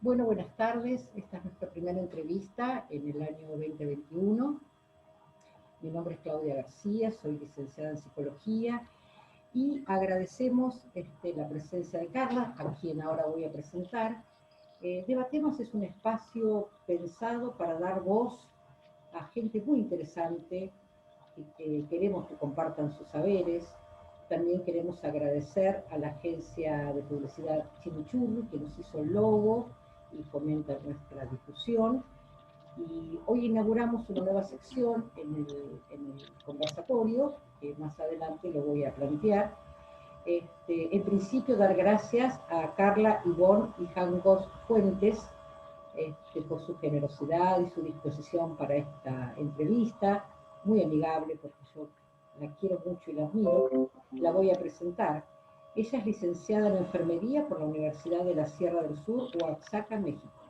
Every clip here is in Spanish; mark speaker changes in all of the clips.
Speaker 1: Bueno, buenas tardes. Esta es nuestra primera entrevista en el año 2021. Mi nombre es Claudia García, soy licenciada en Psicología y agradecemos la presencia de Carla, a quien ahora voy a presentar. Debatemos es un espacio pensado para dar voz a gente muy interesante y que queremos que compartan sus saberes. También queremos agradecer a la agencia de publicidad Chimichurri, que nos hizo el logo y fomenta nuestra difusión. Y hoy inauguramos una nueva sección en el conversatorio, que más adelante lo voy a plantear. En principio, dar gracias a Carla, Ivonne y Jangos Fuentes por su generosidad y su disposición para esta entrevista, muy amigable porque yo la quiero mucho y la admiro. La voy a presentar. Ella es licenciada en enfermería por la Universidad de la Sierra del Sur, Oaxaca, México.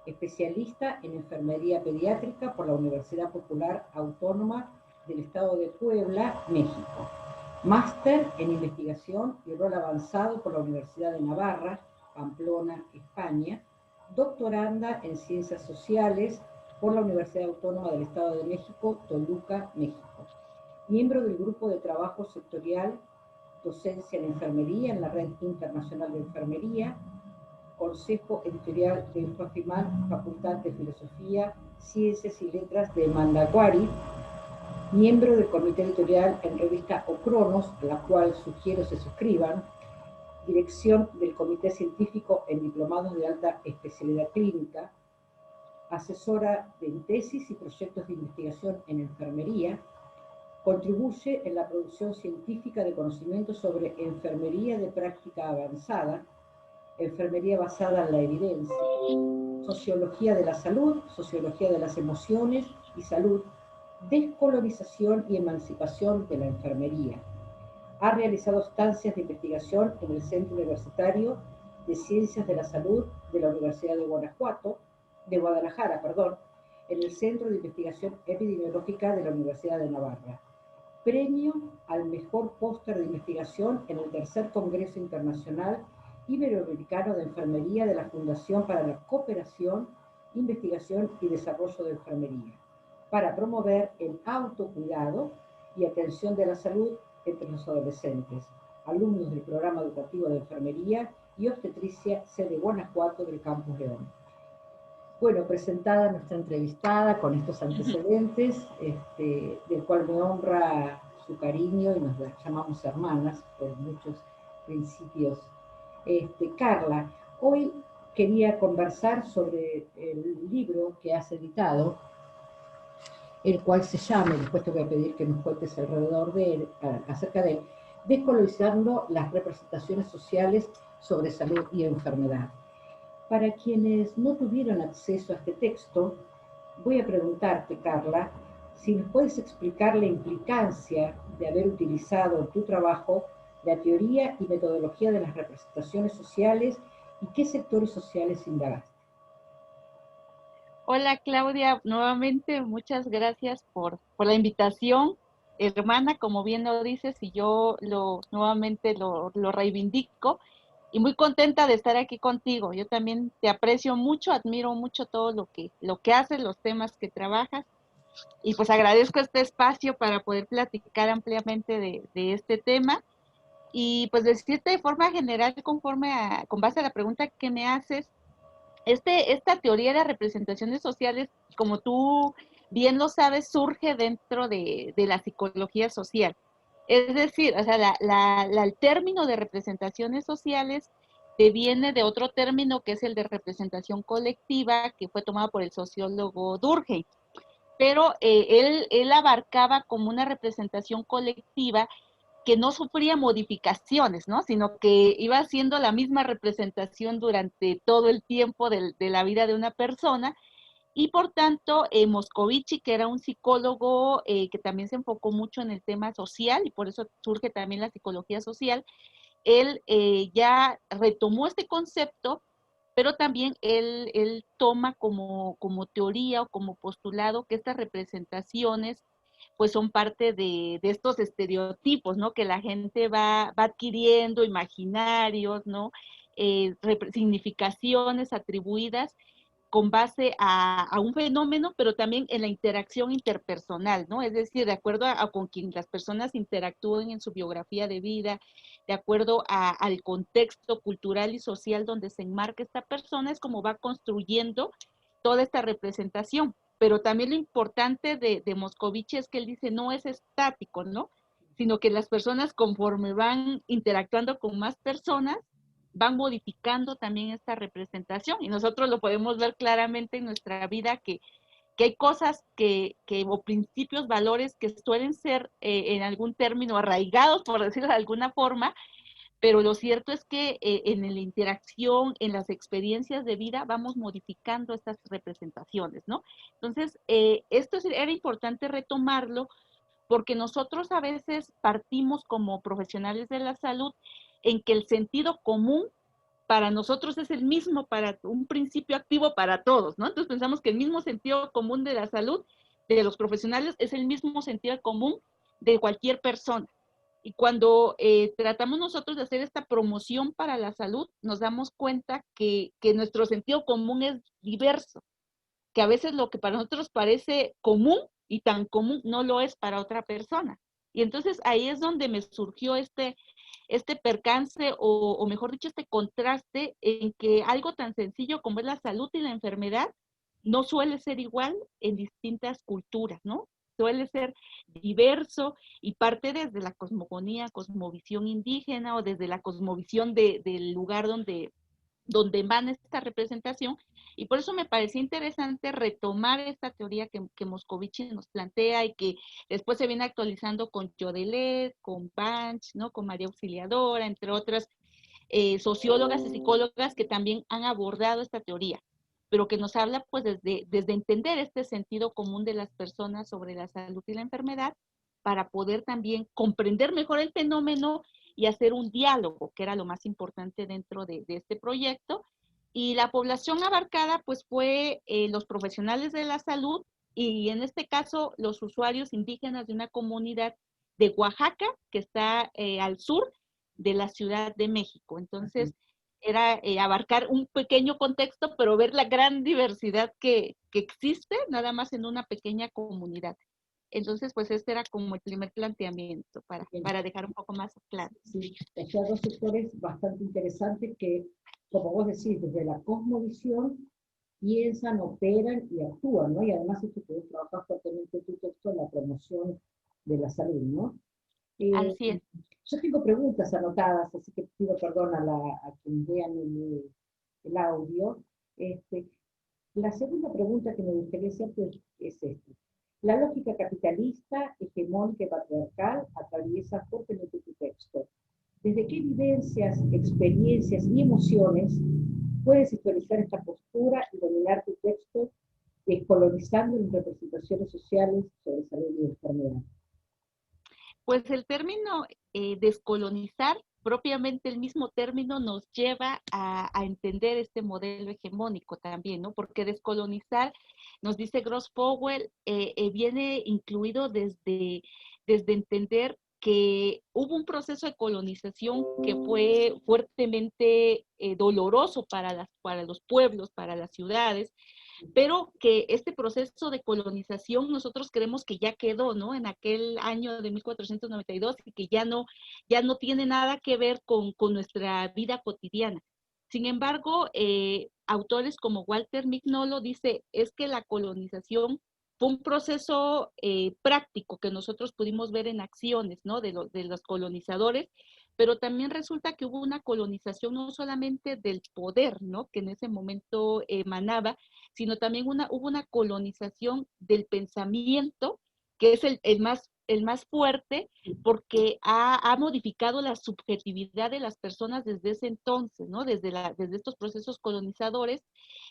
Speaker 1: Especialista en enfermería pediátrica por la Universidad Popular Autónoma del Estado de Puebla, México. Máster en investigación y rol avanzado por la Universidad de Navarra, Pamplona, España. Doctoranda en ciencias sociales por la Universidad Autónoma del Estado de México, Toluca, México. Miembro del grupo de trabajo sectorial Docencia en Enfermería en la Red Internacional de Enfermería, Consejo Editorial de FAFIMAN, Facultad de Filosofía, Ciencias y Letras de Mandaguari, miembro del comité editorial en revista Ocronos, a la cual sugiero se suscriban, dirección del comité científico en diplomados de alta especialidad clínica, asesora de tesis y proyectos de investigación en enfermería, contribuye en la producción científica de conocimientos sobre enfermería de práctica avanzada, enfermería basada en la evidencia, sociología de la salud, sociología de las emociones y salud, descolonización y emancipación de la enfermería. Ha realizado estancias de investigación en el Centro Universitario de Ciencias de la Salud de la Universidad de Guadalajara, en el Centro de Investigación Epidemiológica de la Universidad de Navarra. Premio al mejor póster de investigación en el tercer Congreso Internacional Iberoamericano de Enfermería de la Fundación para la Cooperación, Investigación y Desarrollo de Enfermería, para promover el autocuidado y atención de la salud entre los adolescentes, alumnos del Programa Educativo de Enfermería y Obstetricia sede Guanajuato del Campus León. Bueno, presentada nuestra entrevistada con estos antecedentes, del cual me honra su cariño y nos llamamos hermanas por muchos principios. Carla, hoy quería conversar sobre el libro que has editado, el cual se llama, y después te voy a pedir que nos cuentes alrededor de él, acerca de Descolonizando las representaciones sociales sobre salud y enfermedad. Para quienes no tuvieron acceso a este texto, voy a preguntarte, Carla, si nos puedes explicar la implicancia de haber utilizado en tu trabajo la teoría y metodología de las representaciones sociales y qué sectores sociales indagaste.
Speaker 2: Hola Claudia, nuevamente muchas gracias por la invitación, hermana, como bien lo dices, y yo nuevamente lo reivindico y muy contenta de estar aquí contigo. Yo también te aprecio mucho, admiro mucho todo lo que haces, los temas que trabajas, y pues agradezco este espacio para poder platicar ampliamente de este tema. Y pues decirte de forma general, con base a la pregunta que me haces, esta teoría de representaciones sociales, como tú bien lo sabes, surge dentro de la psicología social. Es decir, o sea, el término de representaciones sociales deviene de otro término que es el de representación colectiva, que fue tomado por el sociólogo Durkheim. Pero él abarcaba como una representación colectiva que no sufría modificaciones, ¿no? Sino que iba haciendo la misma representación durante todo el tiempo de la vida de una persona. Y por tanto, Moscovici, que era un psicólogo que también se enfocó mucho en el tema social, y por eso surge también la psicología social, él ya retomó este concepto, pero también él toma como teoría o como postulado que estas representaciones pues son parte de estos estereotipos, ¿no? Que la gente va adquiriendo, imaginarios, ¿no? significaciones atribuidas con base a un fenómeno, pero también en la interacción interpersonal, ¿no? Es decir, de acuerdo a con quien las personas interactúen en su biografía de vida, de acuerdo al contexto cultural y social donde se enmarca esta persona, es como va construyendo toda esta representación. Pero también lo importante de Moscovici es que él dice no es estático, ¿no? Sino que las personas conforme van interactuando con más personas, van modificando también esta representación y nosotros lo podemos ver claramente en nuestra vida que hay cosas o principios, valores que suelen ser en algún término arraigados, por decirlo de alguna forma, pero lo cierto es que en la interacción, en las experiencias de vida, vamos modificando estas representaciones, ¿no? Entonces, era importante retomarlo porque nosotros a veces partimos como profesionales de la salud en que el sentido común para nosotros es el mismo, para un principio activo para todos, ¿no? Entonces pensamos que el mismo sentido común de la salud de los profesionales es el mismo sentido común de cualquier persona. Y cuando tratamos nosotros de hacer esta promoción para la salud, nos damos cuenta que nuestro sentido común es diverso, que a veces lo que para nosotros parece común y tan común no lo es para otra persona. Y entonces ahí es donde me surgió este percance o mejor dicho, este contraste en que algo tan sencillo como es la salud y la enfermedad no suele ser igual en distintas culturas, ¿no? Suele ser diverso y parte desde la cosmogonía, cosmovisión indígena o desde la cosmovisión del lugar donde emana esta representación, y por eso me parecía interesante retomar esta teoría que Moscovici nos plantea y que después se viene actualizando con Jodelet, con Banch, ¿no? Con María Auxiliadora, entre otras sociólogas y psicólogas que también han abordado esta teoría, pero que nos habla pues desde entender este sentido común de las personas sobre la salud y la enfermedad para poder también comprender mejor el fenómeno y hacer un diálogo, que era lo más importante dentro de este proyecto. Y la población abarcada pues fue los profesionales de la salud y en este caso los usuarios indígenas de una comunidad de Oaxaca que está al sur de la Ciudad de México. Entonces, era abarcar un pequeño contexto, pero ver la gran diversidad que existe nada más en una pequeña comunidad. Entonces, pues este era como el primer planteamiento para dejar un poco más claro.
Speaker 1: Sí, o sea, dos sectores bastante interesantes que, como vos decís, desde la cosmovisión piensan, operan y actúan, ¿no? Y además esto que vos trabajás fuertemente en tu texto en la promoción de la salud, ¿no?
Speaker 2: Así es.
Speaker 1: Yo tengo preguntas anotadas, así que pido perdón a quienes vean el audio. La segunda pregunta que me gustaría hacerte es esta. La lógica capitalista, hegemónica y patriarcal atraviesa fuertemente tu texto. ¿Desde qué vivencias, experiencias y emociones puedes historizar esta postura y dominar tu texto, descolonizando las representaciones sociales sobre salud y enfermedad?
Speaker 2: Pues el término descolonizar, propiamente el mismo término nos lleva a entender este modelo hegemónico también, ¿no? Porque descolonizar, nos dice Gross Powell, viene incluido desde entender que hubo un proceso de colonización que fue fuertemente doloroso para los pueblos, para las ciudades, pero que este proceso de colonización nosotros creemos que ya quedó, ¿no? En aquel año de 1492 y que ya no tiene nada que ver con nuestra vida cotidiana. Sin embargo, autores como Walter Mignolo dice, es que la colonización fue un proceso práctico que nosotros pudimos ver en acciones, ¿no? De los colonizadores, pero también resulta que hubo una colonización no solamente del poder, ¿no? Que en ese momento emanaba, sino también hubo una colonización del pensamiento, que es el más fuerte, porque ha modificado la subjetividad de las personas desde ese entonces, ¿no? Desde estos procesos colonizadores,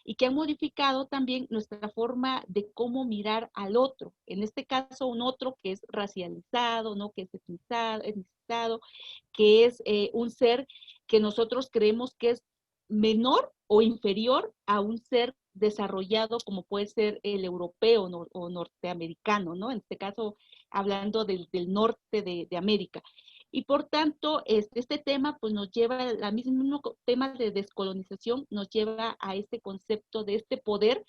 Speaker 2: y que han modificado también nuestra forma de cómo mirar al otro. En este caso, un otro que es racializado, ¿no? Que es etnicizado, que es un ser que nosotros creemos que es menor o inferior a un ser desarrollado como puede ser el europeo o norteamericano, ¿no? En este caso, hablando del norte de América. Y por tanto, este tema pues nos lleva, al mismo tema de descolonización, nos lleva a este concepto de este poder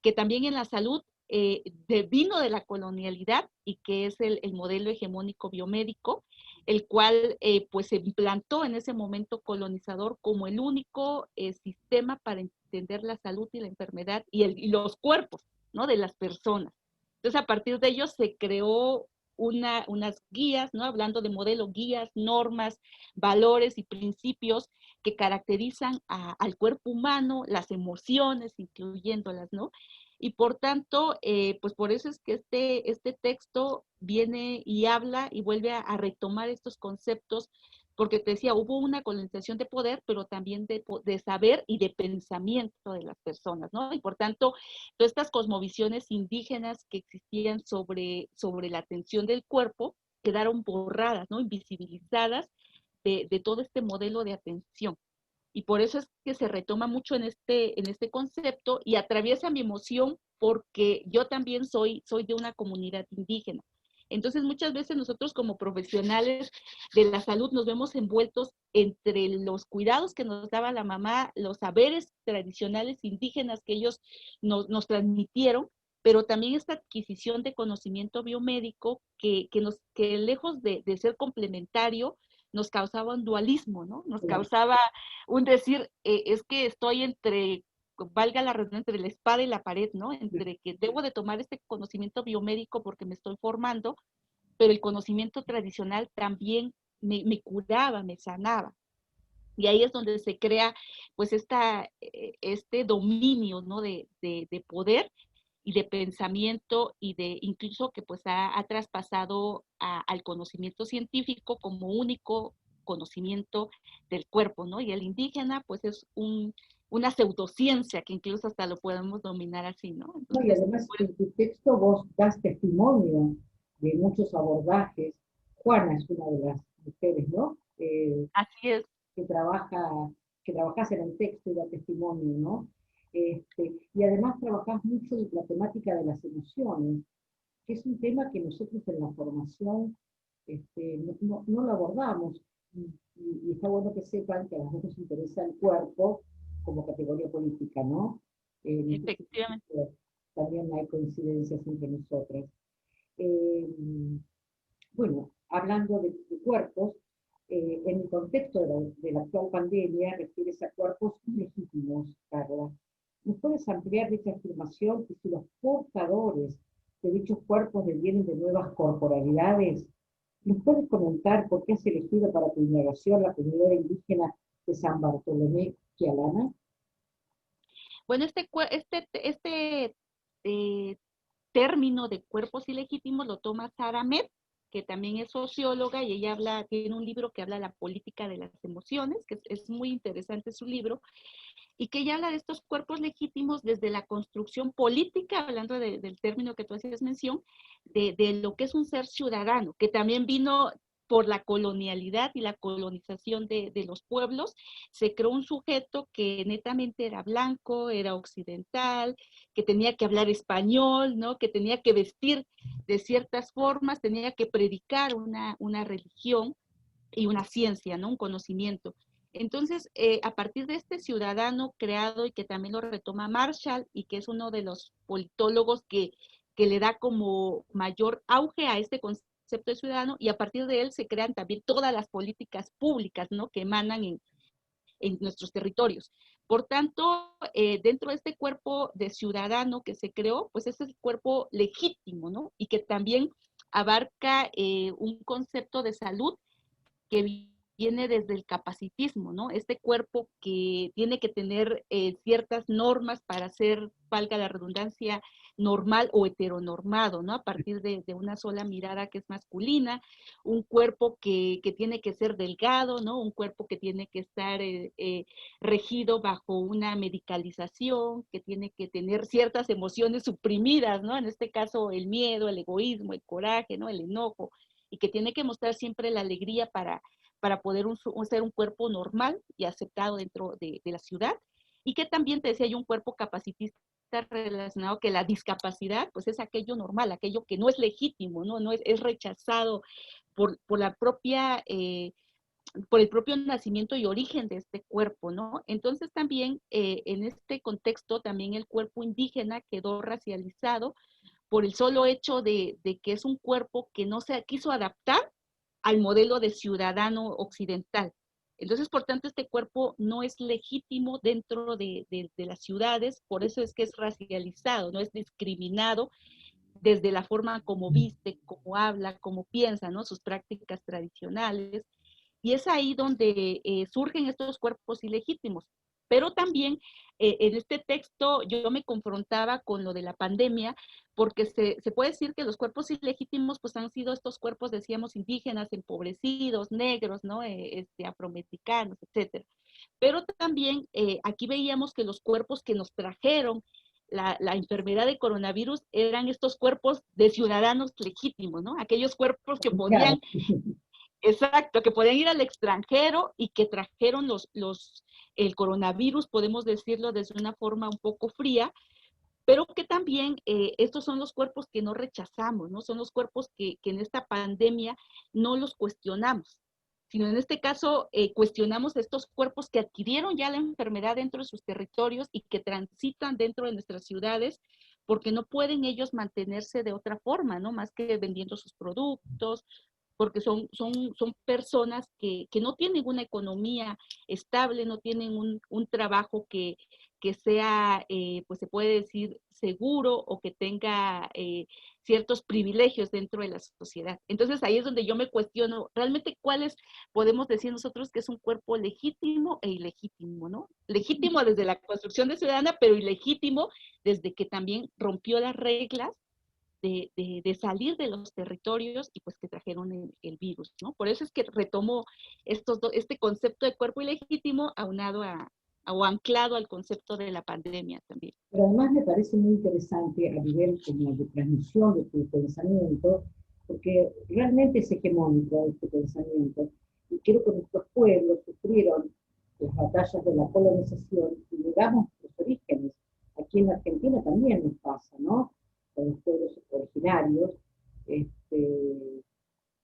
Speaker 2: que también en la salud vino de la colonialidad y que es el modelo hegemónico biomédico, el cual pues se implantó en ese momento colonizador como el único sistema para entender la salud y la enfermedad y los cuerpos, ¿no?, de las personas. Entonces, a partir de ello se creó unas guías, ¿no?, hablando de modelo, guías, normas, valores y principios que caracterizan al cuerpo humano, las emociones, incluyéndolas, ¿no? Y por tanto, pues por eso es que este texto viene y habla y vuelve a retomar estos conceptos, porque te decía, hubo una colonización de poder, pero también de saber y de pensamiento de las personas, ¿no? Y por tanto, todas estas cosmovisiones indígenas que existían sobre la atención del cuerpo quedaron borradas, ¿no?, invisibilizadas de todo este modelo de atención. Y por eso es que se retoma mucho en este concepto y atraviesa mi emoción porque yo también soy de una comunidad indígena. Entonces muchas veces nosotros como profesionales de la salud nos vemos envueltos entre los cuidados que nos daba la mamá, los saberes tradicionales indígenas que ellos nos transmitieron, pero también esta adquisición de conocimiento biomédico que lejos de ser complementario, nos causaba un dualismo, ¿no? Nos causaba un decir, es que estoy entre, valga la redundancia, entre la espada y la pared, ¿no? Entre que debo de tomar este conocimiento biomédico porque me estoy formando, pero el conocimiento tradicional también me curaba, me sanaba. Y ahí es donde se crea, pues, este dominio, ¿no?, de poder y de pensamiento y de incluso que pues ha traspasado al conocimiento científico como único conocimiento del cuerpo, ¿no? Y el indígena pues es una pseudociencia que incluso hasta lo podemos dominar así, ¿no?
Speaker 1: No, y
Speaker 2: Entonces,
Speaker 1: además
Speaker 2: pues,
Speaker 1: en tu texto vos das testimonio de muchos abordajes. Juana es una de las mujeres, ¿no?
Speaker 2: así es.
Speaker 1: Que trabaja, que trabajás en el texto y da testimonio, ¿no? Y además trabajás mucho en la temática de las emociones, que es un tema que nosotros en la formación no lo abordamos. Y está bueno que sepan que a nosotros nos interesa el cuerpo como categoría política, ¿no? En este
Speaker 2: Efectivamente.
Speaker 1: sentido, también hay coincidencias entre nosotras. Eh, bueno, hablando de cuerpos, en el contexto de la actual pandemia, refieres a cuerpos ilegítimos, Carla. ¿Nos puedes ampliar dicha afirmación y si los portadores de dichos cuerpos devienen de nuevas corporalidades? ¿Nos puedes comentar por qué has elegido para tu indagación la comunidad indígena de San Bartolomé Quialana?
Speaker 2: Bueno, eh, término de cuerpos ilegítimos lo toma Sara Met, que también es socióloga, y ella tiene un libro que habla de la política de las emociones, que es muy interesante su libro, y que ella habla de estos cuerpos legítimos desde la construcción política, hablando del término que tú hacías mención, de lo que es un ser ciudadano, que también vino por la colonialidad y la colonización de los pueblos. Se creó un sujeto que netamente era blanco, era occidental, que tenía que hablar español, ¿no?, que tenía que vestir de ciertas formas, tenía que predicar una religión y una ciencia, ¿no?, un conocimiento. Entonces, a partir de este ciudadano creado y que también lo retoma Marshall y que es uno de los politólogos que le da como mayor auge a este concepto de ciudadano, y a partir de él se crean también todas las políticas públicas, ¿no?, que emanan en nuestros territorios. Por tanto, dentro de este cuerpo de ciudadano que se creó, pues ese es el cuerpo legítimo, ¿no? Y que también abarca un concepto de salud que viene desde el capacitismo, ¿no? Este cuerpo que tiene que tener ciertas normas para ser, valga la redundancia, normal o heteronormado, ¿no? A partir de una sola mirada que es masculina, un cuerpo que tiene que ser delgado, ¿no? Un cuerpo que tiene que estar regido bajo una medicalización, que tiene que tener ciertas emociones suprimidas, ¿no? En este caso, el miedo, el egoísmo, el coraje, ¿no?, el enojo, y que tiene que mostrar siempre la alegría para poder ser un cuerpo normal y aceptado dentro de la ciudad, y que también te decía hay un cuerpo capacitista relacionado que la discapacidad pues es aquello normal, aquello que no es legítimo, no es rechazado por la propia por el propio nacimiento y origen de este cuerpo, ¿no? Entonces también en este contexto también el cuerpo indígena quedó racializado por el solo hecho de que es un cuerpo que no se quiso adaptar al modelo de ciudadano occidental. Entonces, por tanto, este cuerpo no es legítimo dentro de las ciudades, por eso es que es racializado, no es discriminado desde la forma como viste, como habla, como piensa, ¿no? Sus prácticas tradicionales. Y es ahí donde surgen estos cuerpos ilegítimos. Pero también en este texto yo me confrontaba con lo de la pandemia, porque se puede decir que los cuerpos ilegítimos pues han sido estos cuerpos, decíamos, indígenas, empobrecidos, negros, ¿no? Afromexicanos, etcétera. Pero también aquí veíamos que los cuerpos que nos trajeron la enfermedad de coronavirus eran estos cuerpos de ciudadanos legítimos, ¿no? Aquellos cuerpos que podían, exacto, que podían ir al extranjero y que trajeron el coronavirus, podemos decirlo desde una forma un poco fría, pero que también estos son los cuerpos que no rechazamos, ¿no? Son los cuerpos que en esta pandemia no los cuestionamos, sino en este caso cuestionamos estos cuerpos que adquirieron ya la enfermedad dentro de sus territorios y que transitan dentro de nuestras ciudades porque no pueden ellos mantenerse de otra forma, ¿no? Más que vendiendo sus productos, porque son personas que no tienen una economía estable, no tienen un trabajo que sea, pues se puede decir, seguro o que tenga ciertos privilegios dentro de la sociedad. Entonces ahí es donde yo me cuestiono realmente cuáles podemos decir nosotros que es un cuerpo legítimo e ilegítimo, ¿no? Legítimo desde la construcción de ciudadana, pero ilegítimo desde que también rompió las reglas de salir de los territorios y pues que trajeron el virus, ¿no? Por eso es que retomo este concepto de cuerpo ilegítimo aunado o anclado al concepto de la pandemia también.
Speaker 1: Pero además me parece muy interesante a nivel como de transmisión de tu pensamiento, porque realmente es hegemónico este pensamiento. Y creo que nuestros pueblos sufrieron las batallas de la colonización y llegamos a los orígenes. Aquí en Argentina también nos pasa, ¿no? Con los pueblos originarios, que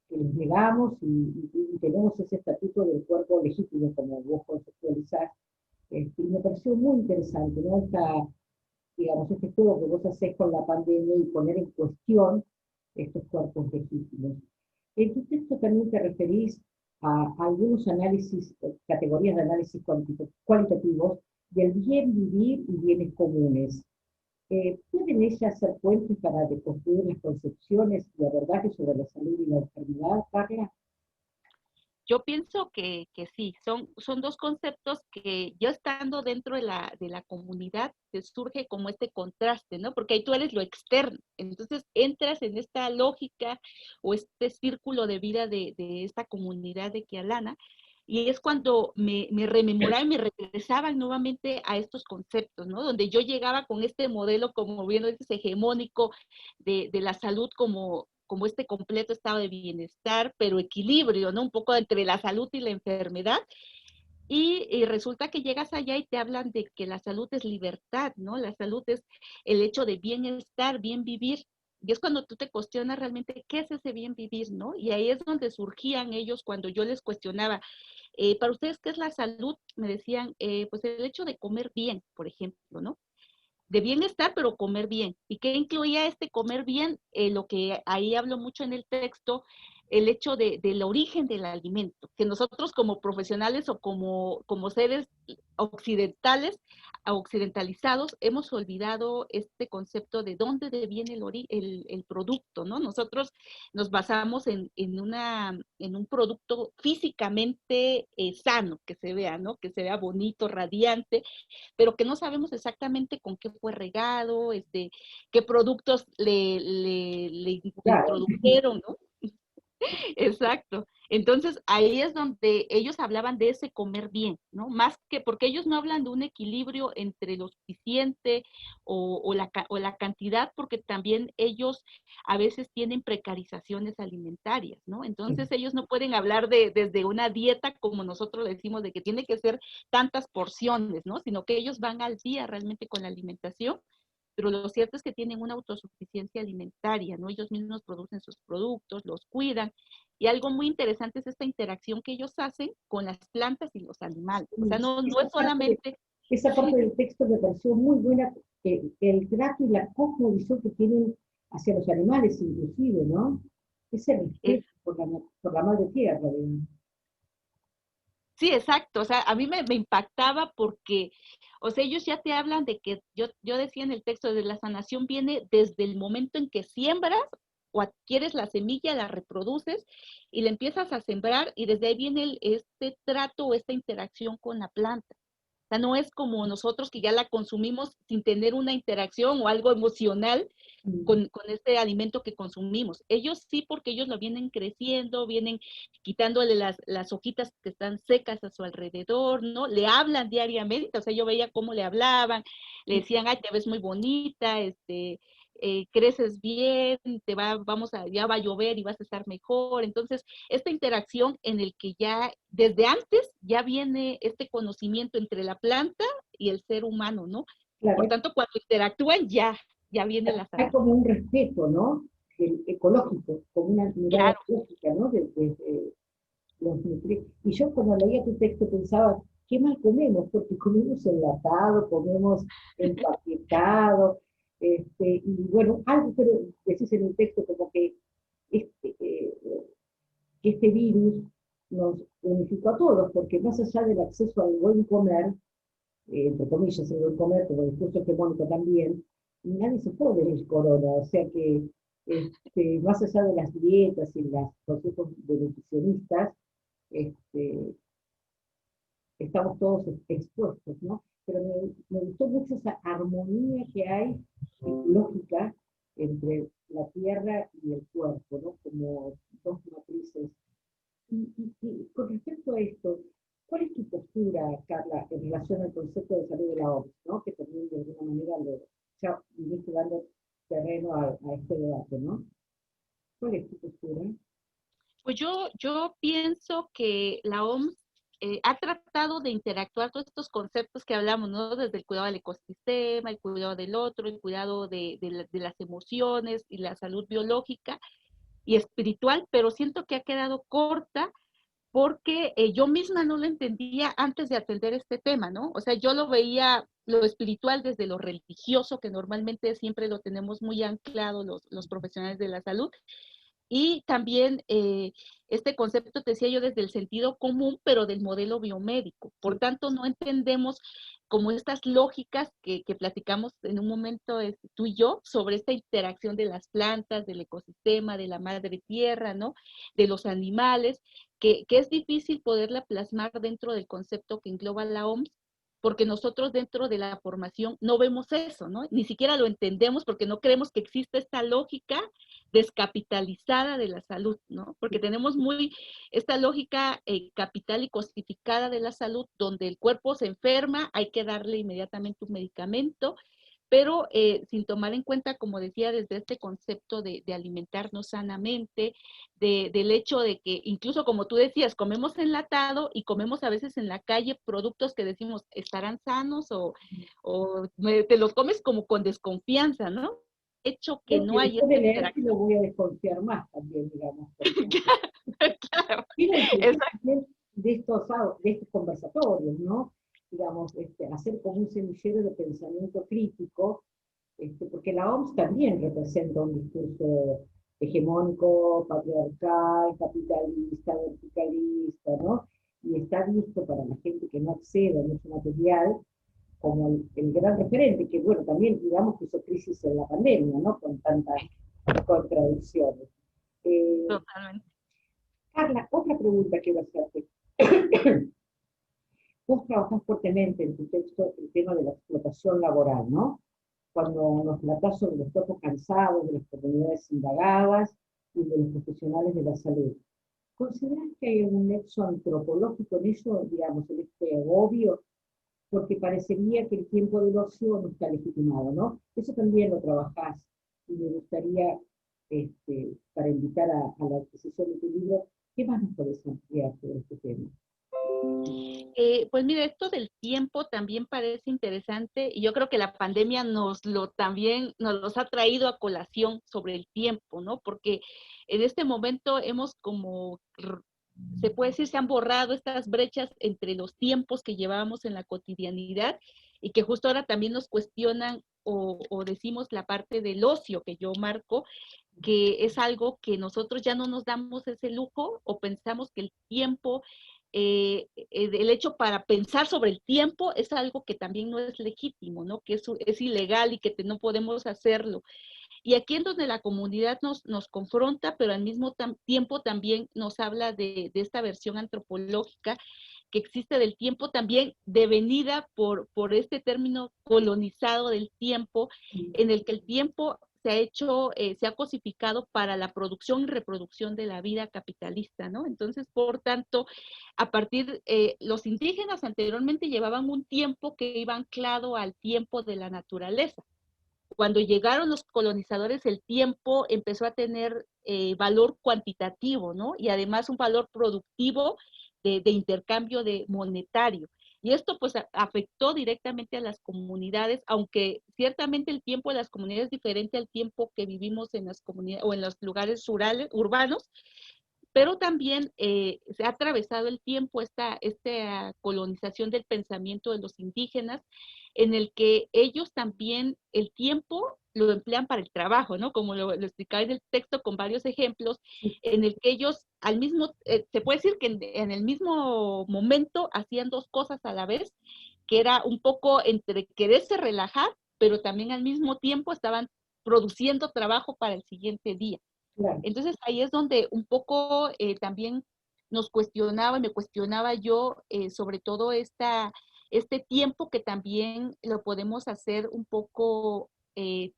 Speaker 1: les llegamos y tenemos ese estatuto del cuerpo legítimo, como vos conceptualizás. Y me pareció muy interesante, ¿no? Digamos, este juego que vos hacés con la pandemia y poner en cuestión estos cuerpos legítimos. En tu texto también te referís a algunos análisis, categorías de análisis cualitativos del bien vivir y bienes comunes. ¿Pueden ellas ser puentes para deconstruir las concepciones y abordajes sobre la salud y la enfermedad, Carla?
Speaker 2: Yo pienso que sí, son dos conceptos que yo estando dentro de la comunidad te surge como este contraste, ¿no? Porque ahí tú eres lo externo, entonces entras en esta lógica o este círculo de vida de esta comunidad de Kialana y es cuando me rememoraba y me regresaban nuevamente a estos conceptos, ¿no? Donde yo llegaba con este modelo, como bien dices, hegemónico de la salud como este completo estado de bienestar, pero equilibrio, ¿no? Un poco entre la salud y la enfermedad. Y resulta que llegas allá y te hablan de que la salud es libertad, ¿no? La salud es el hecho de bienestar, bien vivir. Y es cuando tú te cuestionas realmente qué es ese bien vivir, ¿no? Y ahí es donde surgían ellos cuando yo les cuestionaba, para ustedes, ¿qué es la salud? Me decían, pues el hecho de comer bien, por ejemplo, ¿no? De bienestar, pero comer bien. ¿Y qué incluía este comer bien? Lo que ahí hablo mucho en el texto, el hecho del origen del alimento, que nosotros como profesionales o como seres occidentales, occidentalizados, hemos olvidado este concepto de dónde viene el producto, ¿no? Nosotros nos basamos en un producto físicamente sano, que se vea, ¿no? Que se vea bonito, radiante, pero que no sabemos exactamente con qué fue regado, qué productos le
Speaker 1: Claro.
Speaker 2: introdujeron, ¿no? Exacto. Entonces, ahí es donde ellos hablaban de ese comer bien, ¿no? Más que, porque ellos no hablan de un equilibrio entre lo suficiente o la cantidad, porque también ellos a veces tienen precarizaciones alimentarias, ¿no? Entonces, ellos no pueden hablar desde una dieta como nosotros le decimos, de que tiene que ser tantas porciones, ¿no? Sino que ellos van al día realmente con la alimentación pero lo cierto es que tienen una autosuficiencia alimentaria, ¿no? Ellos mismos producen sus productos, los cuidan, y algo muy interesante es esta interacción que ellos hacen con las plantas y los animales. O sea, no es solamente...
Speaker 1: Esa parte del texto me pareció muy buena, el trato y la cosmovisión que tienen hacia los animales, inclusive, ¿no? Ese
Speaker 2: Es,
Speaker 1: respeto por la madre tierra, digamos.
Speaker 2: sí, exacto. O sea, a mí me impactaba porque, o sea, ellos ya te hablan de que, yo decía en el texto, de la sanación viene desde el momento en que siembras o adquieres la semilla, la reproduces y la empiezas a sembrar y desde ahí viene este trato o esta interacción con la planta. O sea, no es como nosotros que ya la consumimos sin tener una interacción o algo emocional
Speaker 1: Mm.
Speaker 2: con este alimento que consumimos. Ellos sí, porque ellos lo vienen creciendo, vienen quitándole las hojitas que están secas a su alrededor, ¿no? Le hablan diariamente, o sea, yo veía cómo le hablaban, le decían, ay, te ves muy bonita, creces bien, ya va a llover y vas a estar mejor. Entonces, esta interacción en el que ya desde antes ya viene este conocimiento entre la planta y el ser humano, ¿no? Por
Speaker 1: Claro,
Speaker 2: tanto, cuando interactúan ya viene la
Speaker 1: hay como
Speaker 2: sanación.
Speaker 1: un respeto, ¿no? Ecológico, como una mirada
Speaker 2: Claro,
Speaker 1: ecológica, ¿no? De los nutrientes. Y yo cuando leía tu texto pensaba, qué mal comemos, porque comemos enlatado, comemos empaquetado, y bueno, algo que decís en el texto como que este, eh, este virus nos unificó a todos, porque más allá del acceso al buen comer, entre comillas, el buen comer, como discurso hegemónico también, nadie se puede del corona, o sea que más allá de las dietas y los consejos de nutricionistas, este, estamos todos expuestos, ¿no? Pero me gustó mucho esa armonía que hay lógica entre la tierra y el cuerpo, ¿no? Como dos matrices. Y con respecto a esto, ¿cuál es tu postura, Carla, en relación al concepto de salud de la OMS, ¿no? Que también de alguna manera ya viniste dando terreno a este debate, ¿no? ¿Cuál es tu postura?
Speaker 2: pues yo pienso que la OMS ha tratado de interactuar todos estos conceptos que hablamos, ¿no? Desde el cuidado del ecosistema, el cuidado del otro, el cuidado de las emociones y la salud biológica y espiritual, pero siento que ha quedado corta porque yo misma no lo entendía antes de atender este tema, ¿no? O sea, yo lo veía lo espiritual desde lo religioso, que normalmente siempre lo tenemos muy anclado los profesionales de la salud, y también este concepto, te decía yo, desde el sentido común, pero del modelo biomédico. Por
Speaker 1: Sí,
Speaker 2: tanto, no entendemos como estas lógicas que platicamos en un momento tú y yo sobre esta interacción de las plantas, del ecosistema, de la madre tierra, ¿no? De los animales, que es difícil poderla plasmar dentro del concepto que engloba la OMS, porque nosotros dentro de la formación no vemos eso, ¿no? Ni siquiera lo entendemos porque no creemos que exista esta lógica descapitalizada de la salud, ¿no? Porque tenemos muy esta lógica capital y cosificada de la salud, donde el cuerpo se enferma, hay que darle inmediatamente un medicamento, pero sin tomar en cuenta, como decía, desde este concepto de alimentarnos sanamente, del hecho de que incluso como tú decías, comemos enlatado y comemos a veces en la calle productos que decimos estarán sanos o te los comes como con desconfianza, ¿no? Hecho que
Speaker 1: creo
Speaker 2: no
Speaker 1: que
Speaker 2: hay
Speaker 1: después de
Speaker 2: esta
Speaker 1: leerte lo
Speaker 2: interacción.
Speaker 1: voy a desconfiar más también, digamos, porque
Speaker 2: Claro,
Speaker 1: quiero disfrutar
Speaker 2: exacto.
Speaker 1: también de estos conversatorios, ¿no? Digamos, hacer como un semillero de pensamiento crítico, porque la OMS también representa un discurso hegemónico, patriarcal, capitalista, verticalista, ¿no? Y está visto para la gente que no accede a mucho material como el gran referente, que bueno, también digamos que hizo crisis en la pandemia, ¿no? Con tantas contradicciones. Eh,
Speaker 2: Totalmente.
Speaker 1: Carla, otra pregunta que iba a hacerte. Vos trabajás fuertemente en tu texto el tema de la explotación laboral, ¿no? Cuando nos tratás sobre los cuerpos cansados de las comunidades indagadas y de los profesionales de la salud. ¿Considerás que hay un nexo antropológico en eso, digamos, en este agobio? Porque parecería que el tiempo del ocio no está legitimado, ¿no? Eso también lo trabajás y me gustaría, para invitar a la adquisición de tu libro, ¿qué más nos podés ampliar sobre este tema?
Speaker 2: Pues mira, esto del tiempo también parece interesante y yo creo que la pandemia también nos los ha traído a colación sobre el tiempo, ¿no? Porque en este momento hemos se puede decir, se han borrado estas brechas entre los tiempos que llevábamos en la cotidianidad y que justo ahora también nos cuestionan o decimos la parte del ocio que yo marco, que es algo que nosotros ya no nos damos ese lujo o pensamos que el tiempo, el hecho para pensar sobre el tiempo es algo que también no es legítimo, ¿no? Que es ilegal y que no podemos hacerlo. Y aquí es donde la comunidad nos confronta, pero al mismo tiempo también nos habla de esta versión antropológica que existe del tiempo también devenida por este término colonizado del tiempo, en el que el tiempo se ha hecho, se ha cosificado para la producción y reproducción de la vida capitalista, ¿no? Entonces, por tanto, a partir, los indígenas anteriormente llevaban un tiempo que iba anclado al tiempo de la naturaleza. Cuando llegaron los colonizadores, el tiempo empezó a tener valor cuantitativo, ¿no? Y además un valor productivo de intercambio de monetario. Y esto pues afectó directamente a las comunidades, aunque ciertamente el tiempo de las comunidades es diferente al tiempo que vivimos en las comunidades o en los lugares rurales, urbanos, pero también se ha atravesado el tiempo esta colonización del pensamiento de los indígenas, en el que ellos también el tiempo lo emplean para el trabajo, ¿no? Como lo explicaba en el texto con varios ejemplos, en el que ellos se puede decir que en el mismo momento hacían dos cosas a la vez, que era un poco entre quererse relajar, pero también al mismo tiempo estaban produciendo trabajo para el siguiente día.
Speaker 1: Claro.
Speaker 2: Entonces ahí es donde un poco también nos cuestionaba, me cuestionaba yo sobre todo este tiempo que también lo podemos hacer un poco,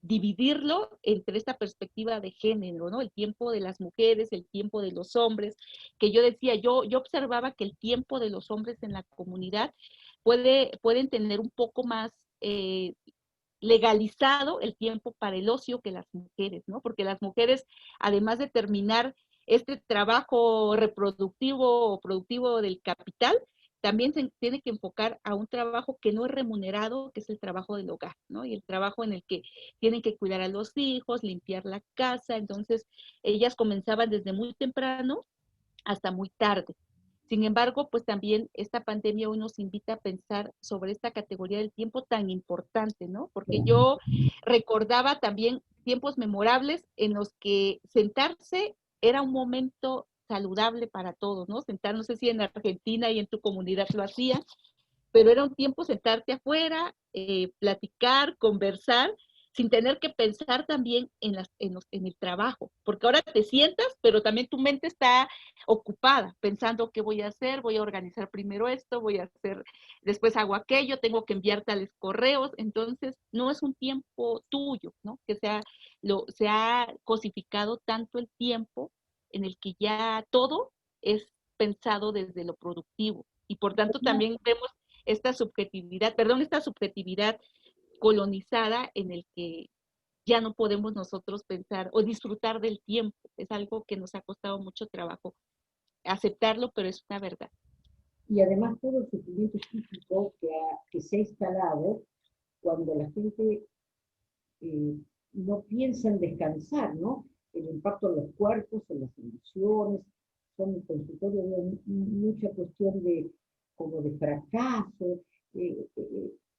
Speaker 2: dividirlo entre esta perspectiva de género, ¿no? El tiempo de las mujeres, el tiempo de los hombres, que yo decía, yo observaba que el tiempo de los hombres en la comunidad pueden tener un poco más legalizado el tiempo para el ocio que las mujeres, ¿no? Porque las mujeres, además de terminar este trabajo reproductivo o productivo del capital, también se tiene que enfocar a un trabajo que no es remunerado, que es el trabajo del hogar, ¿no? Y el trabajo en el que tienen que cuidar a los hijos, limpiar la casa. Entonces, ellas comenzaban desde muy temprano hasta muy tarde. Sin embargo, pues también esta pandemia hoy nos invita a pensar sobre esta categoría del tiempo tan importante, ¿no? Porque yo recordaba también tiempos memorables en los que sentarse era un momento saludable para todos, ¿no? Sentar, no sé si en Argentina y en tu comunidad lo hacían, pero era un tiempo sentarte afuera, platicar, conversar, sin tener que pensar también en el trabajo, porque ahora te sientas, pero también tu mente está ocupada, pensando qué voy a hacer, voy a organizar primero esto, voy a hacer, después hago aquello, tengo que enviar tales correos, entonces no es un tiempo tuyo, ¿no? Que se ha cosificado tanto el tiempo en el que ya todo es pensado desde lo productivo, y por tanto también vemos esta subjetividad colonizada en el que ya no podemos nosotros pensar o disfrutar del tiempo. Es algo que nos ha costado mucho trabajo aceptarlo, pero es una verdad.
Speaker 1: Y además todo el sufrimiento psíquico que se ha instalado cuando la gente eh, no piensa en descansar, ¿no? El impacto en los cuerpos, en las emociones, son consultorios de mucha cuestión de como de fracaso.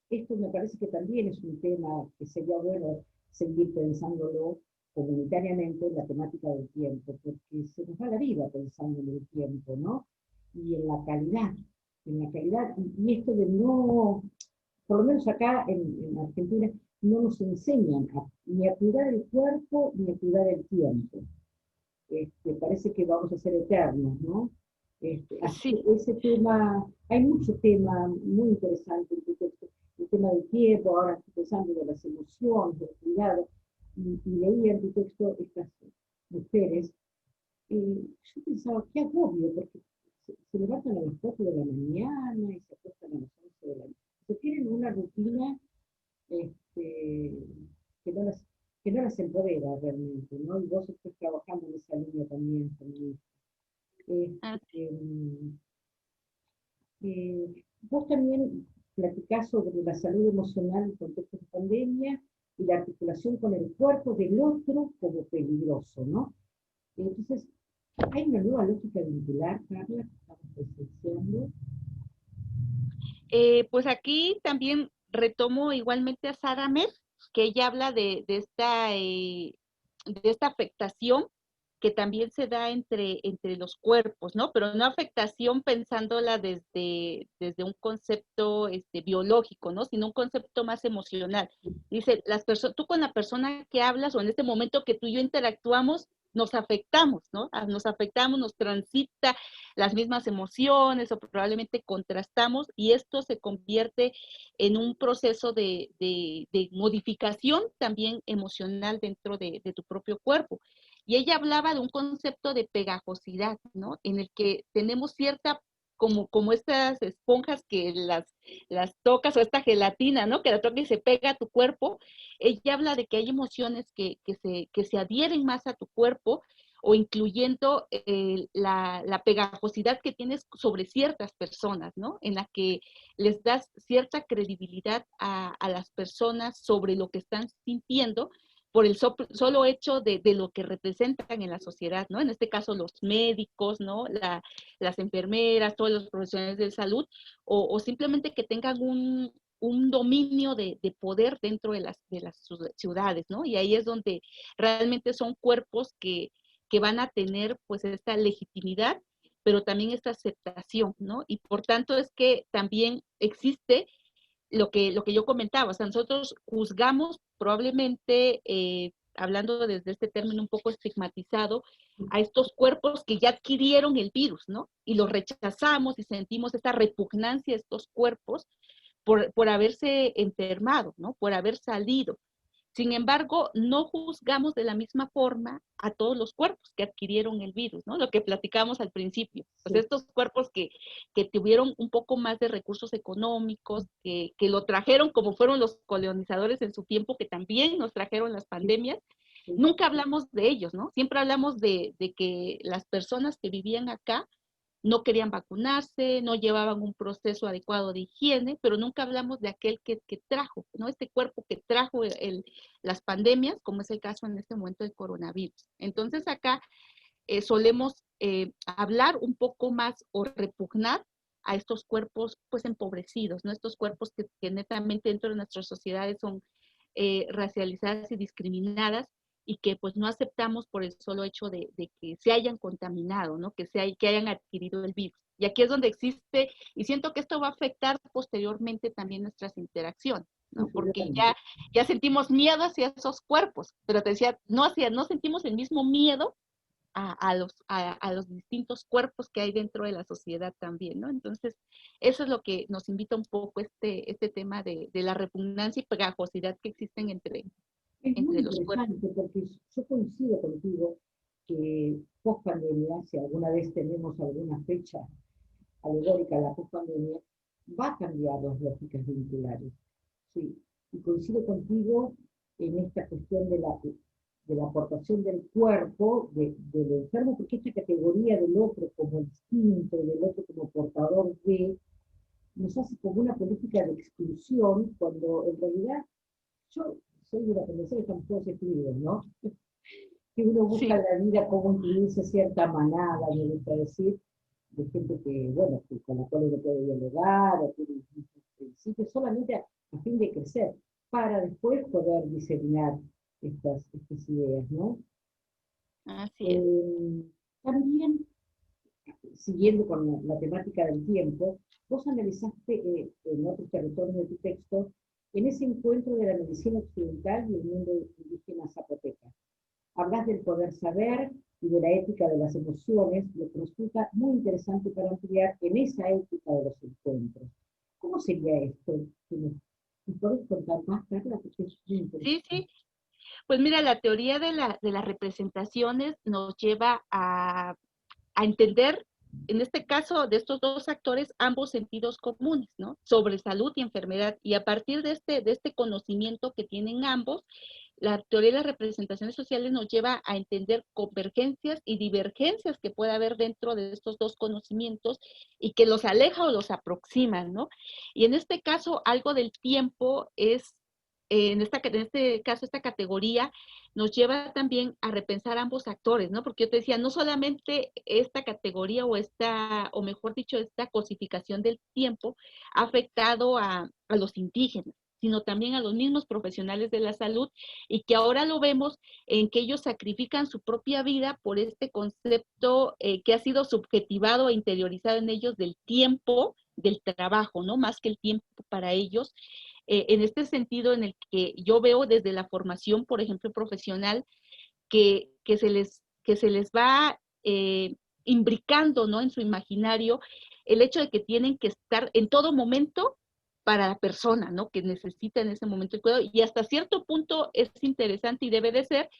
Speaker 1: Esto me parece que también es un tema que sería bueno seguir pensándolo comunitariamente en la temática del tiempo, porque se nos va la vida pensando en el tiempo, ¿no? Y en la calidad, y esto de no, por lo menos acá en Argentina, no nos enseñan ni a cuidar el cuerpo ni a cuidar el tiempo. Parece que vamos a ser eternos, ¿no? Así
Speaker 2: Sí.
Speaker 1: que ese tema, hay mucho tema muy interesante en tu texto, el tema del tiempo, ahora estoy pensando de las emociones, del cuidado, y leía en tu texto estas mujeres, yo pensaba, qué agobio, porque se levantan a las 4 de la mañana y se acuestan a las 11 de la noche. Se tienen una rutina este, que, no las, que no las empodera realmente, ¿no? Y vos estás trabajando en esa línea también conmigo.
Speaker 2: Ah,
Speaker 1: Este, Vos también platicás sobre la salud emocional en contexto de pandemia y la articulación con el cuerpo del otro como peligroso, ¿no? Entonces, hay una nueva lógica vincular, Carla, que estamos presenciando.
Speaker 2: Pues aquí también retomo igualmente a Sara Mer, que ella habla de esta afectación que también se da entre los cuerpos, ¿no? Pero no afectación pensándola desde un concepto biológico, ¿no? Sino un concepto más emocional. Dice, tú con la persona que hablas o en este momento que tú y yo interactuamos, nos afectamos, ¿no? Nos afectamos, nos transita las mismas emociones o probablemente contrastamos y esto se convierte en un proceso de modificación también emocional dentro de tu propio cuerpo. Y ella hablaba de un concepto de pegajosidad, ¿no? En el que tenemos cierta, como estas esponjas que las tocas o esta gelatina, ¿no? Que la tocas y se pega a tu cuerpo. Ella habla de que hay emociones que se adhieren más a tu cuerpo o incluyendo la pegajosidad que tienes sobre ciertas personas, ¿no? En la que les das cierta credibilidad a las personas sobre lo que están sintiendo por el solo hecho de lo que representan en la sociedad, ¿no? En este caso los médicos, ¿no? Las enfermeras, todos los profesionales de salud, o simplemente que tengan un dominio de poder dentro de las ciudades, ¿no? Y ahí es donde realmente son cuerpos que van a tener pues esta legitimidad, pero también esta aceptación, ¿no? Y por tanto es que también existe lo que yo comentaba, o sea, nosotros juzgamos probablemente, hablando desde este término un poco estigmatizado, a estos cuerpos que ya adquirieron el virus, ¿no? Y los rechazamos y sentimos esta repugnancia a estos cuerpos por haberse enfermado, ¿no? Por haber salido. Sin embargo, no juzgamos de la misma forma a todos los cuerpos que adquirieron el virus, ¿no? Lo que platicamos al principio. Pues
Speaker 1: Sí,
Speaker 2: estos cuerpos que tuvieron un poco más de recursos económicos, que lo trajeron como fueron los colonizadores en su tiempo, que también nos trajeron las
Speaker 1: sí,
Speaker 2: pandemias,
Speaker 1: sí.
Speaker 2: nunca hablamos de ellos, ¿no? Siempre hablamos de que las personas que vivían acá no querían vacunarse, no llevaban un proceso adecuado de higiene, pero nunca hablamos de aquel que trajo, ¿no? Este cuerpo que trajo las pandemias, como es el caso en este momento del coronavirus. Entonces acá solemos hablar un poco más o repugnar a estos cuerpos pues empobrecidos, ¿no? Estos cuerpos que netamente dentro de nuestras sociedades son racializadas y discriminadas y que pues no aceptamos por el solo hecho de que se hayan contaminado, ¿no? Que hayan adquirido el virus. Y aquí es donde existe, y siento que esto va a afectar posteriormente también nuestras interacciones, ¿no? Porque
Speaker 1: Absolutamente.
Speaker 2: ya sentimos miedo hacia esos cuerpos, pero te decía, no sentimos el mismo miedo a los distintos cuerpos que hay dentro de la sociedad también, ¿no? Entonces, eso es lo que nos invita un poco este tema de la repugnancia y pegajosidad que existen
Speaker 1: Es muy
Speaker 2: entre los cuerpos.
Speaker 1: interesante porque yo coincido contigo que post pandemia, si alguna vez tenemos alguna fecha alegórica a la post pandemia, va a cambiar las lógicas vinculares. Sí, y coincido contigo en esta cuestión de la aportación del cuerpo del enfermo, porque esta categoría del otro como distinto, del otro como portador de, nos hace como una política de exclusión, cuando en realidad yo soy de la convención que estamos todos excluidos, ¿no? Que uno busca
Speaker 2: Sí,
Speaker 1: en la vida cómo incluirse cierta manada, me gusta decir, de gente que, bueno, que con la cual uno puede dialogar, o tiene distintos principios, solamente a fin de crecer, para después poder diseminar estas ideas, ¿no?
Speaker 2: así es.
Speaker 1: Eh, También, siguiendo con la temática del tiempo, vos analizaste en otros territorios de tu texto, en ese encuentro de la medicina occidental y el mundo indígena zapoteca. Hablas del poder saber y de la ética de las emociones, lo que nos resulta muy interesante para ampliar en esa ética de los encuentros. ¿Cómo sería esto? ¿Nos podés contar más, Carla? Porque es muy
Speaker 2: Sí,
Speaker 1: interesante.
Speaker 2: sí. Pues mira, la teoría de las representaciones nos lleva a entender, en este caso, de estos dos actores, ambos sentidos comunes, ¿no? Sobre salud y enfermedad. Y a partir de este conocimiento que tienen ambos, la teoría de las representaciones sociales nos lleva a entender convergencias y divergencias que puede haber dentro de estos dos conocimientos y que los aleja o los aproxima, ¿no? Y en este caso, algo del tiempo es, en este caso, esta categoría nos lleva también a repensar ambos actores, ¿no? Porque yo te decía, no solamente esta categoría o mejor dicho, esta cosificación del tiempo ha afectado a los indígenas, sino también a los mismos profesionales de la salud, y que ahora lo vemos en que ellos sacrifican su propia vida por este concepto que ha sido subjetivado e interiorizado en ellos del tiempo, del trabajo, ¿no? Más que el tiempo para ellos. En este sentido en el que yo veo desde la formación, por ejemplo, profesional, que se les va imbricando, ¿no? En su imaginario el hecho de que tienen que estar en todo momento para la persona, ¿no? Que necesita en ese momento el cuidado, y hasta cierto punto es interesante y debe de ser,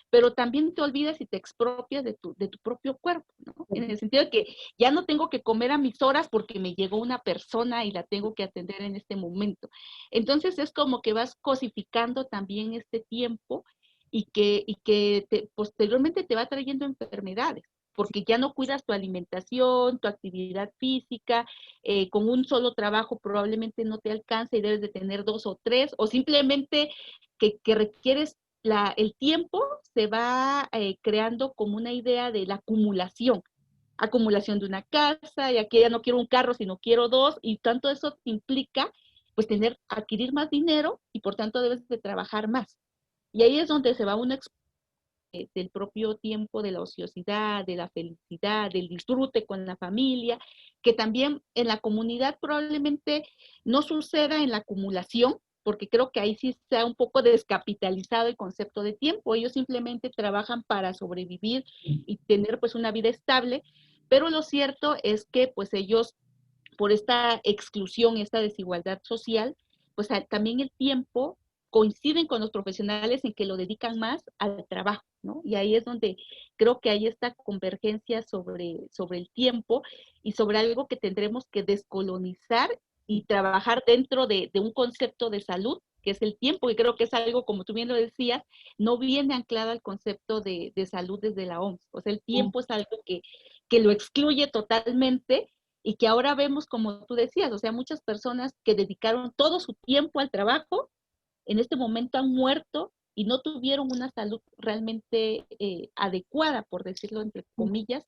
Speaker 2: pero también te olvidas y te expropias de tu propio cuerpo, ¿no? En el sentido de que ya no tengo que comer a mis horas porque me llegó una persona y la tengo que atender en este momento. Entonces es como que vas cosificando también este tiempo y que posteriormente te va trayendo enfermedades, porque ya no cuidas tu alimentación, tu actividad física, con un solo trabajo probablemente no te alcanza y debes de tener dos o tres, o simplemente que requieres el tiempo se va creando como una idea de la acumulación de una casa, y aquí ya no quiero un carro, sino quiero dos, y tanto eso implica pues adquirir más dinero y por tanto debes de trabajar más. Y ahí es donde se va uno del propio tiempo, de la ociosidad, de la felicidad, del disfrute con la familia, que también en la comunidad probablemente no suceda en la acumulación, porque creo que ahí sí se ha un poco descapitalizado el concepto de tiempo. Ellos simplemente trabajan para sobrevivir y tener pues una vida estable, pero lo cierto es que pues ellos, por esta exclusión, esta desigualdad social, pues también el tiempo coinciden con los profesionales en que lo dedican más al trabajo, ¿no? Y ahí es donde creo que hay esta convergencia sobre el tiempo y sobre algo que tendremos que descolonizar y trabajar dentro de un concepto de salud, que es el tiempo, y creo que es algo, como tú bien lo decías, no viene anclado al concepto de salud desde la OMS. O sea, el tiempo es algo que lo excluye totalmente y que ahora vemos, como tú decías, o sea, muchas personas que dedicaron todo su tiempo al trabajo, en este momento han muerto y no tuvieron una salud realmente adecuada, por decirlo entre comillas,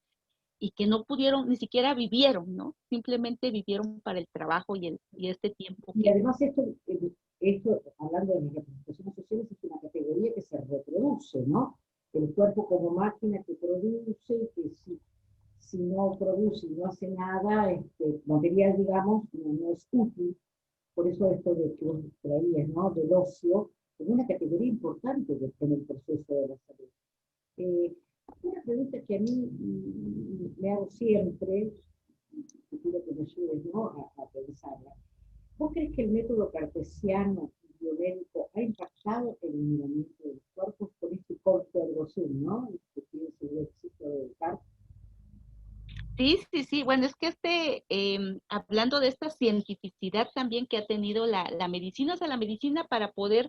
Speaker 2: y que no pudieron, ni siquiera vivieron, ¿no? Simplemente vivieron para el trabajo y este tiempo
Speaker 1: Y
Speaker 2: que...
Speaker 1: además esto, hablando de las representaciones sociales, es una categoría que se reproduce, ¿no? El cuerpo como máquina que produce, que si no produce y no hace nada, material, digamos, no es útil. Por eso esto de que vos traías, ¿no? Del ocio, es una categoría importante en el proceso de la salud. Una pregunta que a mí me hago siempre, y quiero que me ayudes, ¿no? a pensarla. ¿Vos crees que el método cartesiano y biomédico ha impactado en el miramiento de los cuerpos con este corte ergo sum, ¿no? Que tiene el éxito de Descartes?
Speaker 2: Sí, sí, sí. Bueno, es que hablando de esta cientificidad también que ha tenido la medicina, o sea, la medicina para poder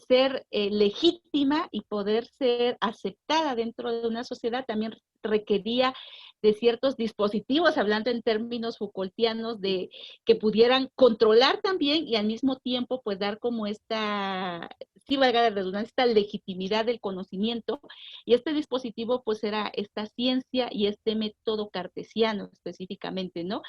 Speaker 2: ser legítima y poder ser aceptada dentro de una sociedad también requería de ciertos dispositivos, hablando en términos Foucaultianos, de que pudieran controlar también y al mismo tiempo pues dar como esta, sí valga la redundancia, esta legitimidad del conocimiento. Y este dispositivo pues era esta ciencia y este método cartesiano específicamente, ¿no?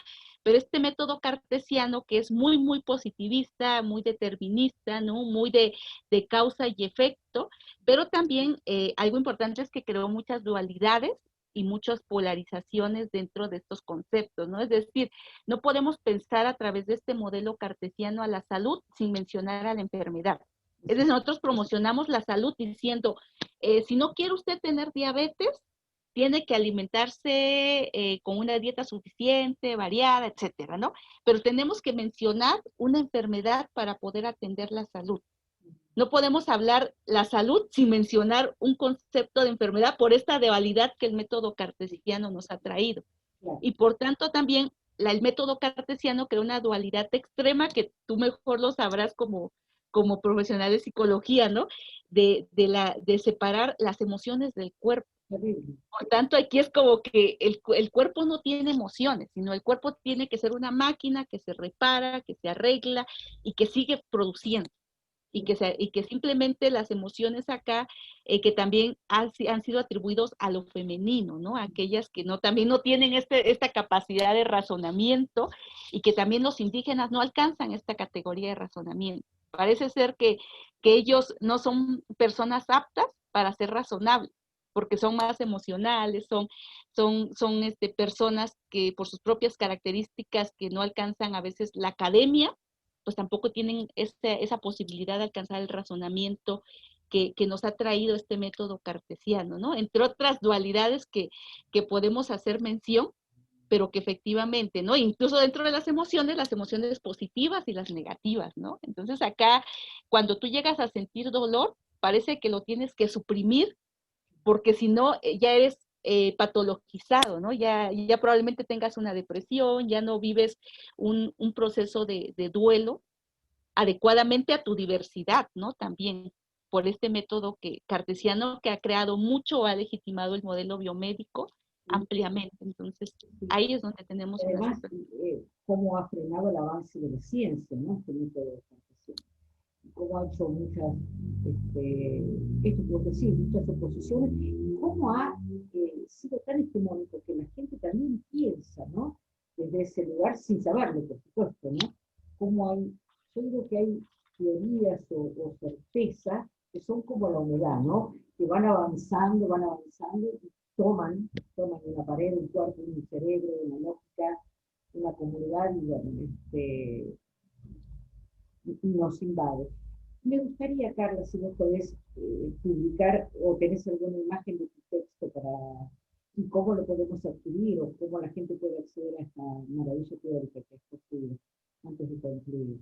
Speaker 2: Pero este método cartesiano que es muy, muy positivista, muy determinista, ¿no? Muy de causa y efecto, pero también algo importante es que creó muchas dualidades y muchas polarizaciones dentro de estos conceptos, ¿no? Es decir, no podemos pensar a través de este modelo cartesiano a la salud sin mencionar a la enfermedad. Es decir, nosotros promocionamos la salud diciendo, si no quiere usted tener diabetes, tiene que alimentarse con una dieta suficiente, variada, etcétera, ¿no? Pero tenemos que mencionar una enfermedad para poder atender la salud. No podemos hablar la salud sin mencionar un concepto de enfermedad por esta dualidad que el método cartesiano nos ha traído.
Speaker 1: Claro.
Speaker 2: Y por tanto también el método cartesiano crea una dualidad extrema que tú mejor lo sabrás como como profesional de psicología, ¿no? De separar las emociones del cuerpo.
Speaker 1: Terrible.
Speaker 2: Por tanto, aquí es como que el cuerpo no tiene emociones, sino el cuerpo tiene que ser una máquina que se repara, que se arregla y que sigue produciendo. Y que simplemente las emociones acá, que también han sido atribuidos a lo femenino, ¿no? Aquellas que no, también no tienen esta capacidad de razonamiento y que también los indígenas no alcanzan esta categoría de razonamiento. Parece ser que ellos no son personas aptas para ser razonables, porque son más emocionales, son personas que por sus propias características que no alcanzan a veces la academia, pues tampoco tienen esa posibilidad de alcanzar el razonamiento que nos ha traído este método cartesiano, ¿no? Entre otras dualidades que podemos hacer mención, pero que efectivamente, ¿no? Incluso dentro de las emociones positivas y las negativas, ¿no? Entonces acá, cuando tú llegas a sentir dolor, parece que lo tienes que suprimir, porque si no, ya eres patologizado, ¿no? Ya probablemente tengas una depresión, ya no vives un proceso de duelo adecuadamente a tu diversidad, ¿no? También por este método cartesiano que ha creado mucho, ha legitimado el modelo biomédico ampliamente. Entonces, ahí es donde tenemos una
Speaker 1: Además,
Speaker 2: situación.
Speaker 1: cómo ha frenado el avance de la ciencia, ¿no? Este método de cartesiano. Cómo ha hecho esto que sí, muchas oposiciones, y cómo ha sido tan hegemónico que la gente también piensa, ¿no? Desde ese lugar, sin saberlo, por supuesto, ¿no? Cómo hay, yo digo que hay teorías o certezas que son como la humedad, ¿no? Que van avanzando y toman una pared, un cuerpo, un cerebro, una lógica, una comunidad, y bueno, nos invade. Me gustaría, Carla, si vos podés publicar o tenés alguna imagen de tu texto y cómo lo podemos adquirir o cómo la gente puede acceder a esta maravilla teórica que has construido antes de concluir.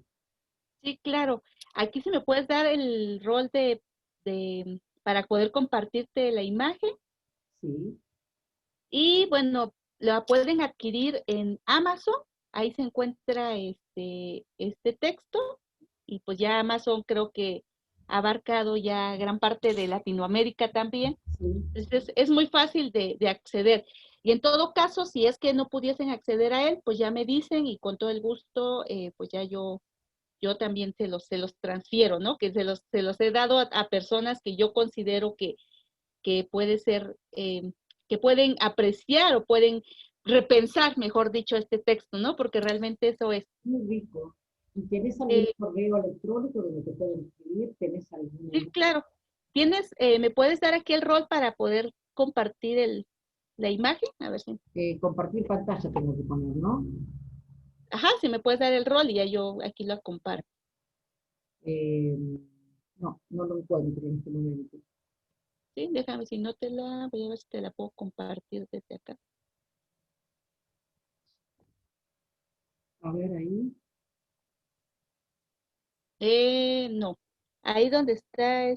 Speaker 2: Sí, claro. Aquí si me puedes dar el rol para poder compartirte la imagen.
Speaker 1: Sí,
Speaker 2: Y bueno, la pueden adquirir en Amazon. Ahí se encuentra este texto. Y pues ya Amazon creo que ha abarcado ya gran parte de Latinoamérica también.
Speaker 1: sí.
Speaker 2: Entonces es muy fácil de acceder. Y en todo caso, si es que no pudiesen acceder a él, pues ya me dicen y con todo el gusto, pues ya yo también se los transfiero, ¿no? Que se los he dado a personas que yo considero que puede ser, que pueden apreciar o pueden repensar, mejor dicho, este texto, ¿no? Porque realmente eso es.
Speaker 1: Muy rico. ¿Y tenés algún
Speaker 2: Eh,
Speaker 1: correo electrónico donde te pueden escribir? ¿Tenés
Speaker 2: sí,
Speaker 1: alguna?
Speaker 2: claro. ¿Me puedes dar aquí el rol para poder compartir la imagen? A ver si.
Speaker 1: Compartir pantalla tengo que poner, ¿no?
Speaker 2: Ajá, si me puedes dar el rol y ya yo aquí lo comparto.
Speaker 1: Eh, no, no lo encuentro en este momento.
Speaker 2: Sí, déjame, si no voy a ver si te la puedo compartir desde acá.
Speaker 1: A ver ahí.
Speaker 2: No. Ahí donde está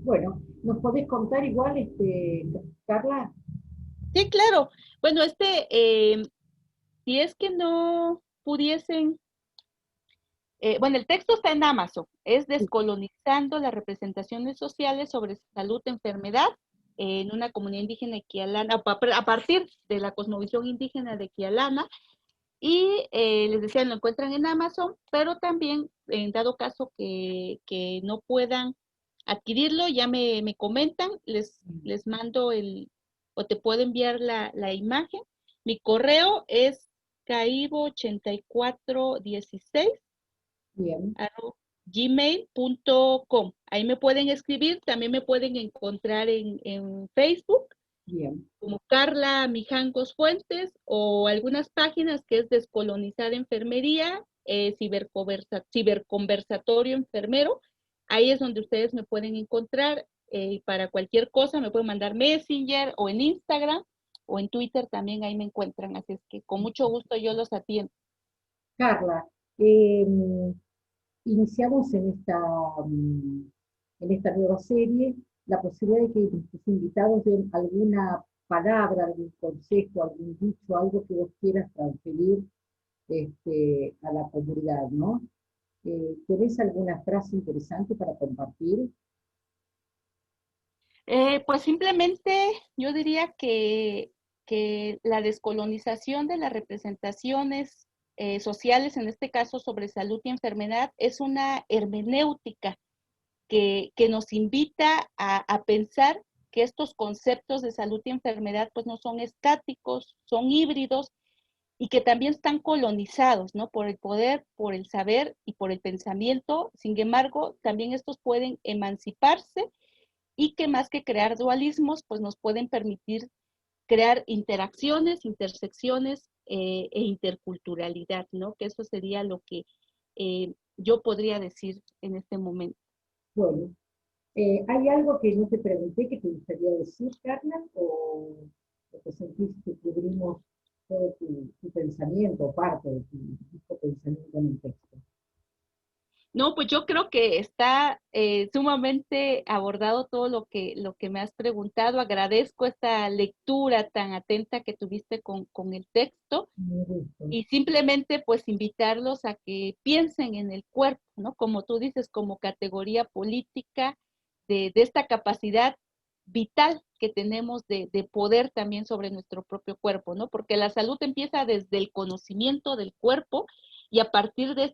Speaker 1: Bueno, ¿nos podés contar igual, Carla?
Speaker 2: Sí, claro. Bueno, si es que no pudiesen. Bueno, el texto está en Amazon, es Descolonizando las representaciones sociales sobre salud, enfermedad en una comunidad indígena quialana, a partir de la cosmovisión indígena de Quialana, y les decía, lo encuentran en Amazon, pero también, en dado caso que no puedan adquirirlo, ya me comentan, les mando o te puedo enviar la imagen. Mi correo es caibo8416
Speaker 1: Bien,
Speaker 2: gmail.com. Ahí me pueden escribir, también me pueden encontrar en Facebook
Speaker 1: bien,
Speaker 2: como Carla Mijangos Fuentes o algunas páginas que es Descolonizar Enfermería, Ciberconversatorio Enfermero. Ahí es donde ustedes me pueden encontrar. Para cualquier cosa me pueden mandar Messenger o en Instagram o en Twitter también ahí me encuentran. Así es que con mucho gusto yo los atiendo.
Speaker 1: Carla, iniciamos en esta nueva serie la posibilidad de que nuestros invitados den alguna palabra, algún consejo, algún dicho, algo que vos quieras transferir a la comunidad, ¿no? ¿Tenés alguna frase interesante para compartir?
Speaker 2: Pues simplemente yo diría que la descolonización de las representaciones sociales, en este caso sobre salud y enfermedad, es una hermenéutica que nos invita a pensar que estos conceptos de salud y enfermedad pues no son estáticos, son híbridos y que también están colonizados, ¿no? Por el poder, por el saber y por el pensamiento. Sin embargo, también estos pueden emanciparse y que más que crear dualismos, pues nos pueden permitir crear interacciones, intersecciones e interculturalidad, ¿no? Que eso sería lo que yo podría decir en este momento.
Speaker 1: Bueno, ¿hay algo que no te pregunté que te gustaría decir, Carla? ¿O te sentís que cubrimos todo tu pensamiento, parte de tu pensamiento en el texto?
Speaker 2: No, pues yo creo que está sumamente abordado todo lo que me has preguntado. Agradezco esta lectura tan atenta que tuviste con el texto
Speaker 1: Me gusta.
Speaker 2: y simplemente pues invitarlos a que piensen en el cuerpo, ¿no? Como tú dices, como categoría política de esta capacidad vital que tenemos de poder también sobre nuestro propio cuerpo, ¿no? Porque la salud empieza desde el conocimiento del cuerpo y a partir de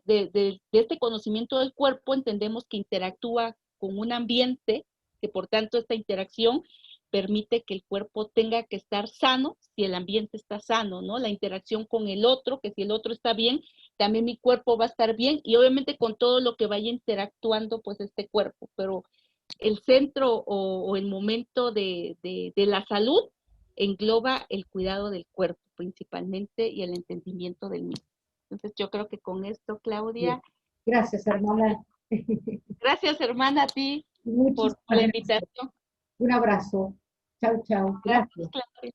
Speaker 2: este conocimiento del cuerpo entendemos que interactúa con un ambiente, que por tanto esta interacción permite que el cuerpo tenga que estar sano si el ambiente está sano, ¿no? La interacción con el otro, que si el otro está bien, también mi cuerpo va a estar bien y obviamente con todo lo que vaya interactuando pues este cuerpo, pero el centro o el momento de la salud engloba el cuidado del cuerpo principalmente y el entendimiento del mismo. Entonces yo creo que con esto,
Speaker 1: Bien.
Speaker 2: Claudia,
Speaker 1: Gracias, hermana.
Speaker 2: gracias hermana a ti por
Speaker 1: Muchísimas
Speaker 2: la
Speaker 1: gracias.
Speaker 2: invitación.
Speaker 1: Un abrazo. Chau, chau.
Speaker 2: Gracias,
Speaker 1: Gracias.
Speaker 2: Claudia.